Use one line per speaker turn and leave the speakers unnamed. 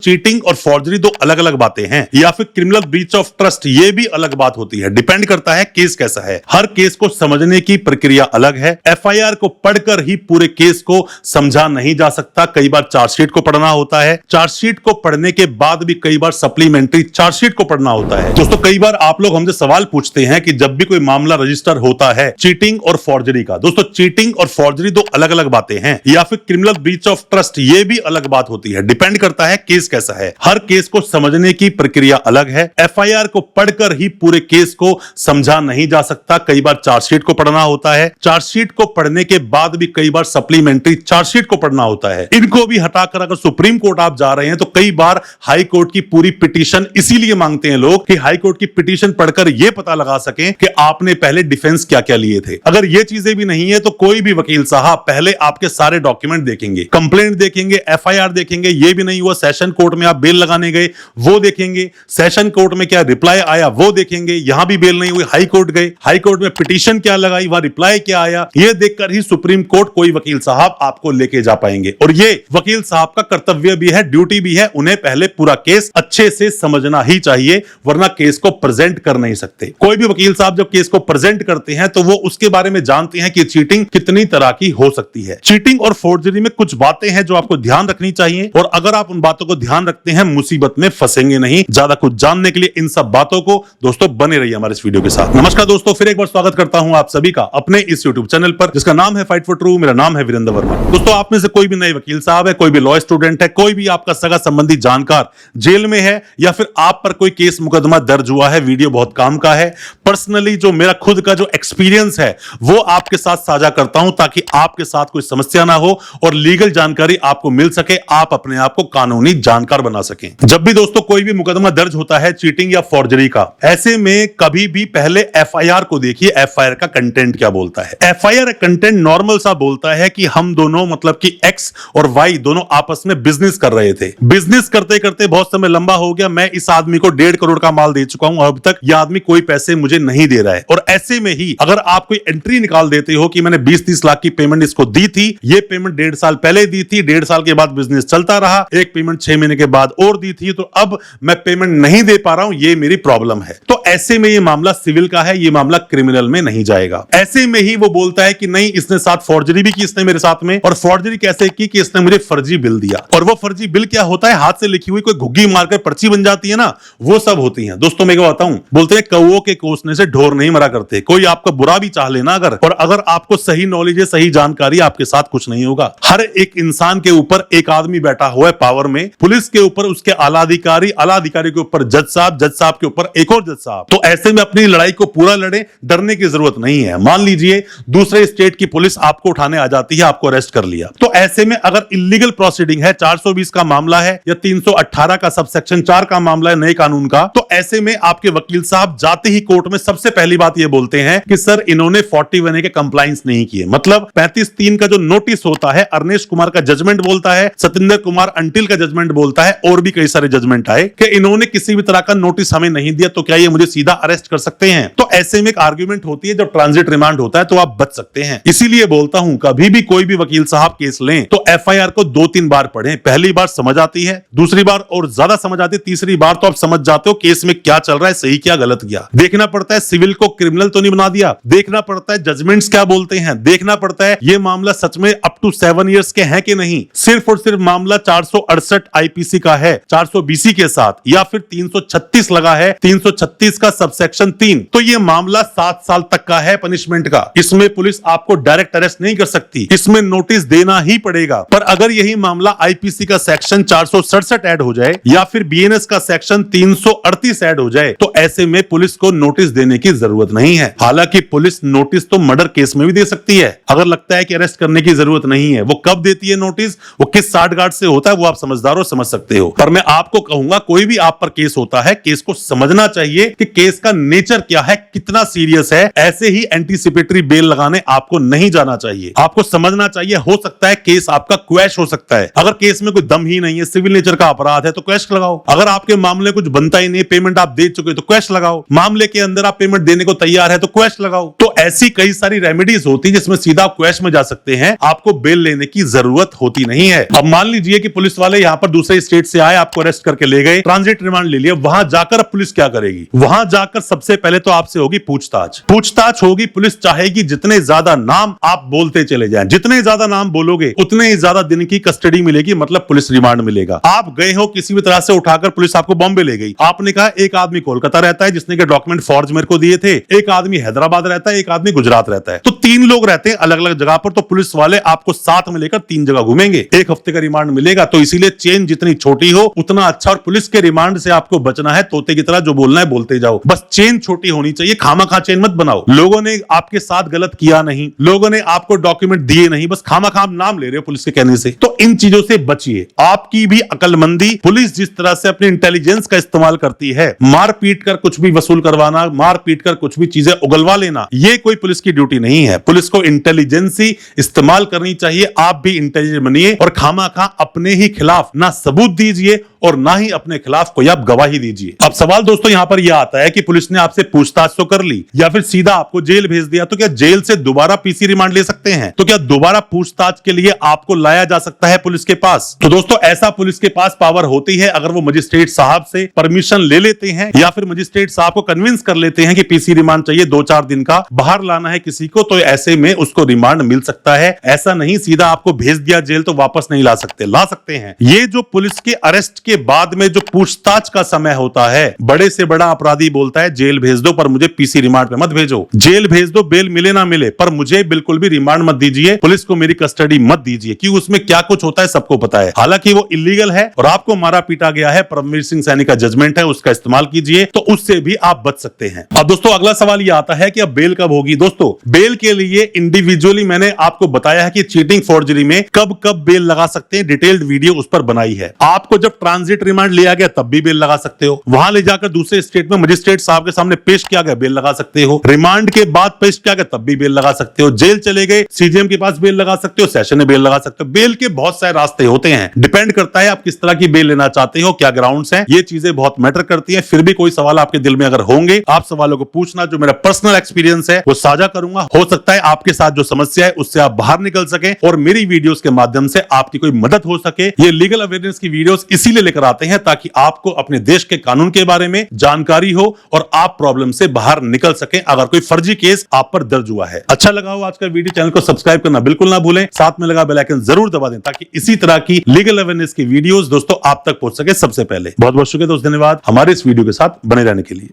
Cheating और forgery दो अलग अलग बातें हैं, या फिर क्रिमिनल ब्रीच ऑफ ट्रस्ट ये भी अलग बात होती है। डिपेंड करता है केस कैसा है। हर केस को समझने की प्रक्रिया अलग है। एफआईआर को पढ़कर ही पूरे केस को समझा नहीं जा सकता। कई बार चार्जशीट को पढ़ना होता है। चार्जशीट को पढ़ने के बाद भी कई बार सप्लीमेंट्री चार्जशीट को पढ़ना होता है। दोस्तों, कई बार आप लोग हमसे सवाल पूछते हैं कि जब भी कोई मामला रजिस्टर होता है चीटिंग और फॉर्जरी का, दोस्तों चीटिंग और फॉर्जरी दो अलग अलग बातें हैं, या फिर क्रिमिनल ब्रीच ऑफ ट्रस्ट ये भी अलग बात होती है। डिपेंड करता है केस कैसा है। हर केस को समझने की प्रक्रिया अलग है। एफआईआर को पढ़कर ही पूरे केस को समझा नहीं जा सकता। कई बार चार्जशीट को पढ़ना होता है। चार्जशीट को पढ़ने के बाद भी कई बार सप्लीमेंट्री चार्जशीट को पढ़ना होता है। इनको भी हटाकर अगर सुप्रीम कोर्ट आप जा रहे हैं तो कई बार हाई कोर्ट की पूरी पिटीशन इसीलिए मांगते हैं लोग कि हाई कोर्ट की पिटीशन पढ़कर यह पता लगा सकें कि आपने पहले डिफेंस क्या क्या लिए थे। अगर ये चीजें भी नहीं है तो कोई भी वकील साहब पहले आपके सारे डॉक्यूमेंट देखेंगे, कंप्लेंट देखेंगे, एफआईआर देखेंगे। ये भी नहीं हुआ सेशन कोर्ट में आप बेल लगाने गए, वो देखेंगे। सेशन कोर्ट में क्या रिप्लाई आया वो देखेंगे। यहां भी बेल नहीं हुई, हाई कोर्ट गए, हाई कोर्ट में पिटीशन क्या लगाई, वहां रिप्लाई क्या आया, ये देखकर ही सुप्रीम कोर्ट कोई वकील साहब आपको लेके जा पाएंगे। और ये वकील साहब का कर्तव्य भी है, ड्यूटी भी है। उन्हें पहले पूरा केस अच्छे से समझना ही चाहिए, वरना केस को प्रेजेंट कर नहीं सकते। कोई भी वकील साहब जब केस को प्रेजेंट करते हैं तो वो उसके बारे में जानते हैं कि चीटिंग कितनी तरह की हो सकती है। चीटिंग और फोर्जरी में कुछ बातें हैं जो आपको ध्यान रखनी चाहिए, और अगर आप उन बातों को ध्यान रखते हैं मुसीबत में फंसेंगे नहीं। ज्यादा कुछ जानने के लिए इन सब बातों को दोस्तों बने रहिए हमारे इस वीडियो के साथ। नमस्कार दोस्तों, फिर एक बार स्वागत करता हूं आप सभी का अपने इस यूट्यूब चैनल पर जिसका नाम है फाइट फॉर ट्रू। मेरा नाम है वीरेंद्र वर्मा। दोस्तों, आप में से कोई भी नए वकील साहब है, कोई भी लॉ स्टूडेंट है, कोई भी आपका सगा संबंधी जानकार जेल में है, या फिर आप पर कोई केस मुकदमा दर्ज हुआ है, वीडियो बहुत काम का है। पर्सनली जो मेरा खुद का जो एक्सपीरियंस है वो आपके साथ साझा करता हूं ताकि आपके साथ कोई समस्या ना हो और लीगल जानकारी आपको मिल सके, आप अपने आप को कानूनी जानकार बना सकें। जब भी दोस्तों कोई भी मुकदमा दर्ज होता है चीटिंग या फॉर्जरी का, ऐसे में कभी भी पहले एफआईआर को देखिए, एफआईआर का कंटेंट क्या बोलता है। एफआईआर कंटेंट नॉर्मल सा बोलता है कि हम दोनों मतलब कि एक्स और वाई दोनों आपस में बिजनेस कर रहे थे। बिजनेस करते करते बहुत समय लंबा हो गया, मैं इस आदमी को 1.5 करोड़ का माल दे चुका हूं, अब तक यह आदमी कोई पैसे मुझे नहीं दे रहा है। और ऐसे में ही अगर आप कोई एंट्री निकाल देते हो कि मैंने 20-30 लाख की पेमेंट इसको दी थी, ये पेमेंट 1.5 साल पहले दी थी, 1.5 साल के बाद बिजनेस चलता रहा, एक पेमेंट 6 महीने के बाद और दी थी, तो अब मैं पेमेंट नहीं दे पा रहा हूं, ये मेरी प्रॉब्लम है। तो ऐसे में ये मामला सिविल का है, ये मामला क्रिमिनल में नहीं जाएगा। ऐसे में ही वो बोलता है कि नहीं, इसने साथ फॉर्जरी भी की इसने मेरे साथ में, और फॉर्जरी कैसे की कि इसने मुझे फर्जी बिल दिया। और वो फर्जी बिल क्या होता है, हाथ से लिखी हुई कोई घुग्गी मारकर पर्ची बन जाती है ना, वो सब होती है। दोस्तों मैं क्या बताऊं, बोलते हैं कौओं के कोसने से ढोर नहीं मरा करते। कोई आपका बुरा भी चाह लेना अगर, और अगर आपको सही नॉलेज है, सही जानकारी, आपके साथ कुछ नहीं होगा। हर एक इंसान के ऊपर एक आदमी बैठा हुआ है पावर में, पुलिस के ऊपर उसके आला अधिकारी के ऊपर जज साहब के ऊपर एक और जज साहब। तो ऐसे में अपनी लड़ाई को पूरा लड़े, डरने की जरूरत नहीं है। मान लीजिए दूसरे स्टेट की पुलिस आपको उठाने आ जाती है, आपको अरेस्ट कर लिया, तो ऐसे में अगर इलीगल प्रोसीडिंग है, 420 का मामला है या 318 का सबसेक्शन 4 का मामला है नए कानून का, तो ऐसे में आपके वकील साहब जाते ही कोर्ट में सबसे पहली बात ये बोलते हैं कि सर इन्होंने 41A के कंप्लायंस नहीं किए। मतलब 35(3) का जो नोटिस होता है, अर्नेश कुमार का जजमेंट बोलता है, सतेंद्र कुमार अंटिल का जजमेंट बोलता है, और भी कई सारे जजमेंट आए कि इन्होंने किसी भी तरह का नोटिस हमें नहीं दिया, तो क्या ये मुझे सीधा अरेस्ट कर सकते हैं। तो ऐसे में एक आर्ग्यूमेंट होती है, जब ट्रांजिट रिमांड होता है तो आप बच सकते हैं। इसीलिए बोलता हूं कभी भी कोई भी वकील साहब केस लें तो एफआईआर को 2-3 बार पढ़ें। पहली बार समझ आती है, दूसरी बार और ज्यादा समझ आती है, तीसरी बार तो आप समझ जाते हो केस में क्या चल रहा है, सही क्या गलत क्या। देखना पड़ता है सिविल को क्रिमिनल तो नहीं बना दिया, देखना पड़ता है जजमेंट्स क्या बोलते हैं, देखना पड़ता है ये मामला सच में अप टू 7 इयर्स के हैं कि नहीं। सिर्फ और सिर्फ मामला 468 आईपीसी का है 420 के साथ, या फिर 336 लगा है 336 का सबसेक्शन 3, तो ये मामला 7 साल तक का है पनिशमेंट का। इसमें पुलिस आपको डायरेक्ट अरेस्ट नहीं कर सकती, इसमें नोटिस देना ही पड़ेगा। पर अगर यही मामला आईपीसी का सेक्शन 467 ऐड हो जाए या फिर बीएनएस का सेक्शन 338 ऐड हो जाए, तो ऐसे में पुलिस को नोटिस देने की जरूरत नहीं है। हालांकि पुलिस नोटिस तो मर्डर केस में भी दे सकती है, अगर लगता है कि अरेस्ट करने की जरूरत नहीं है। वो कब देती है नोटिस, वो किस साठगांठ से होता है, वो आप समझदार हो, समझ सकते हो। पर मैं आपको कहूंगा कोई भी आप पर केस होता है, केस को समझना चाहिए कि केस का नेचर क्या है, कितना सीरियस है। ऐसे ही एंटीसिपेटरी बेल लगाने आपको नहीं जाना चाहिए, आपको समझना चाहिए। हो सकता है केस आपका क्वैश हो सकता है। अगर केस में कोई दम ही नहीं है, सिविल नेचर का अपराध है, तो क्वैश लगाओ। अगर आपके मामले कुछ बनता ही नहीं, पेमेंट आप दे चुके तो क्वैश लगाओ। मामले के अंदर आप पेमेंट देने को तैयार है तो क्वैश लगाओ। तो ऐसी कई सारी रेमेडीज होती है जिसमें सीधा आप क्वैश में जा सकते हैं, आपको बेल लेने की जरूरत होती नहीं है। अब मान लीजिए कि पुलिस वाले यहां पर दूसरे दूसरे स्टेट से आए, आपको अरेस्ट करके ले गए, ट्रांजिट रिमांड ले लिया, वहां जाकर अब पुलिस क्या करेगी? वहां जाकर सबसे पहले तो आपसे होगी पूछताछ होगी। पुलिस चाहेगी जितने ज्यादा नाम आप बोलते चले जाएं, जितने ज्यादा नाम बोलोगे उतने ही ज्यादा दिन की कस्टडी मिलेगी, मतलब पुलिस रिमांड मिलेगा। आप गए हो किसी भी तरह से उठाकर, पुलिस आपको बॉम्बे ले गई, आपने कहा एक आदमी कोलकाता रहता है जिसने के डॉक्यूमेंट फॉर्ज मेरे को दिए थे, एक आदमी हैदराबाद रहता है, एक आदमी गुजरात रहता है, तो 3 लोग रहते हैं अलग अलग जगह पर, तो पुलिस वाले आपको साथ में लेकर 3 जगह घूमेंगे, 1 हफ्ते का रिमांड मिलेगा। तो इसीलिए चेन जितनी छोटी हो उतना अच्छा, और पुलिस के रिमांड से आपको बचना है, तोते की तरह जो बोलना है बोलते जाओ, बस चेन छोटी होनी चाहिए, खामा चेन मत बनाओ। लोगों ने आपके साथ गलत किया नहीं, लोगों ने आपको डॉक्यूमेंट दिए नहीं, बस खामा नाम ले रहे हो पुलिस के कहने से, तो इन चीजों से बचिए। आपकी भी अकलमंदी, पुलिस जिस तरह से अपने इंटेलिजेंस का इस्तेमाल करती है, मार पीट कर कुछ भी वसूल करवाना, मार पीट कर कुछ भी चीजें उगलवा लेना, ये कोई पुलिस की ड्यूटी नहीं है। पुलिस को इंटेलिजेंसी इस्तेमाल करनी चाहिए। आप भी इंटेलिजेंट बनिए और खामा अपने ही खिलाफ ना सबूत दीजिए और ना ही अपने खिलाफ कोई आप गवाही दीजिए। अब सवाल दोस्तों यहां पर यह आता है कि पुलिस ने आपसे पूछताछ तो कर ली या फिर सीधा आपको जेल भेज दिया, तो क्या जेल से दोबारा पीसी रिमांड ले सकते हैं? तो क्या दोबारा पूछताछ के लिए आपको लाया जा सकता है पुलिस के पास? तो दोस्तों ऐसा पुलिस के पास पावर होती है अगर वो मजिस्ट्रेट साहब से परमिशन ले लेते हैं या फिर मजिस्ट्रेट साहब को कन्विंस कर लेते हैं कि पीसी रिमांड चाहिए 2-4 दिन का, बाहर लाना है किसी को, तो ऐसे में उसको रिमांड मिल सकता है। ऐसा नहीं सीधा आपको भेज दिया जेल तो वापस नहीं ला सकते, ला सकते हैं। ये जो पुलिस के अरेस्ट के बाद में जो पूछताछ का समय होता है, बड़े से बड़ा अपराधी बोलता है जेल भेज दो पर मुझे पीसी रिमांड पे मत भेजो, जेल भेज दो, बेल मिले ना मिले, पर मुझे बिल्कुल भी रिमांड मत दीजिए, पुलिस को मेरी कस्टडी मत दीजिए, क्योंकि उसमें क्या कुछ होता है सबको पता है। हालांकि वो इलीगल है और आपको मारा पीटा गया है, परमवीर सिंह सैनी का जजमेंट है, उसका इस्तेमाल कीजिए, तो उससे भी आप बच सकते हैं। अब दोस्तों अगला सवाल ये आता है कि अब बेल कब होगी? दोस्तों बेल के लिए इंडिविजुअली मैंने आपको बताया है कि चीटिंग फोर्जरी में कब कब बेल लगा सकते हैं, डिटेल्ड वीडियो उस पर बनाई है। आपको जब ट्रांजिट रिमांड लिया गया तब भी बेल लगा सकते हो, वहां ले जाकर दूसरे स्टेट में मजिस्ट्रेट साहब के सामने पेश किया गया, बेल लगा सकते हो, रिमांड के बाद पेश किया गया तब भी बेल लगा सकते हो, जेल चले गए सीजीएम के पास बेल लगा सकते हो, सेशन में बेल लगा सकते हो। बेल के बहुत सारे रास्ते होते हैं, डिपेंड करता है आप किस तरह की बेल लेना चाहते हो, क्या ग्राउंड्स हैं, ये चीजें बहुत मैटर करती हैं। फिर भी कोई सवाल आपके दिल में अगर होंगे, आप सवालों को पूछना, जो मेरा पर्सनल एक्सपीरियंस है वो साझा करूंगा। हो सकता है आपके साथ जो समस्या है उससे आप बाहर निकल सके और मेरी वीडियोस के माध्यम से आपकी कोई मदद हो सके। ये लीगल अवेयरनेस की वीडियोस इसीलिए लेकर आते हैं ताकि आपको अपने देश के कानून के बारे में जानकारी हो और आप प्रॉब्लम से बाहर निकल सकें अगर कोई फर्जी केस आप पर दर्ज हुआ है। अच्छा लगा हो आज का वीडियो, चैनल को सब्सक्राइब करना बिल्कुल ना भूलें, साथ में लगा बेल आइकन जरूर दबा दें ताकि इसी तरह की लीगल अवेयरनेस की वीडियोस दोस्तों आप तक पहुंच सके सबसे पहले। बहुत बहुत शुक्रिया दोस्त, धन्यवाद हमारे इस वीडियो के साथ बने रहने के लिए।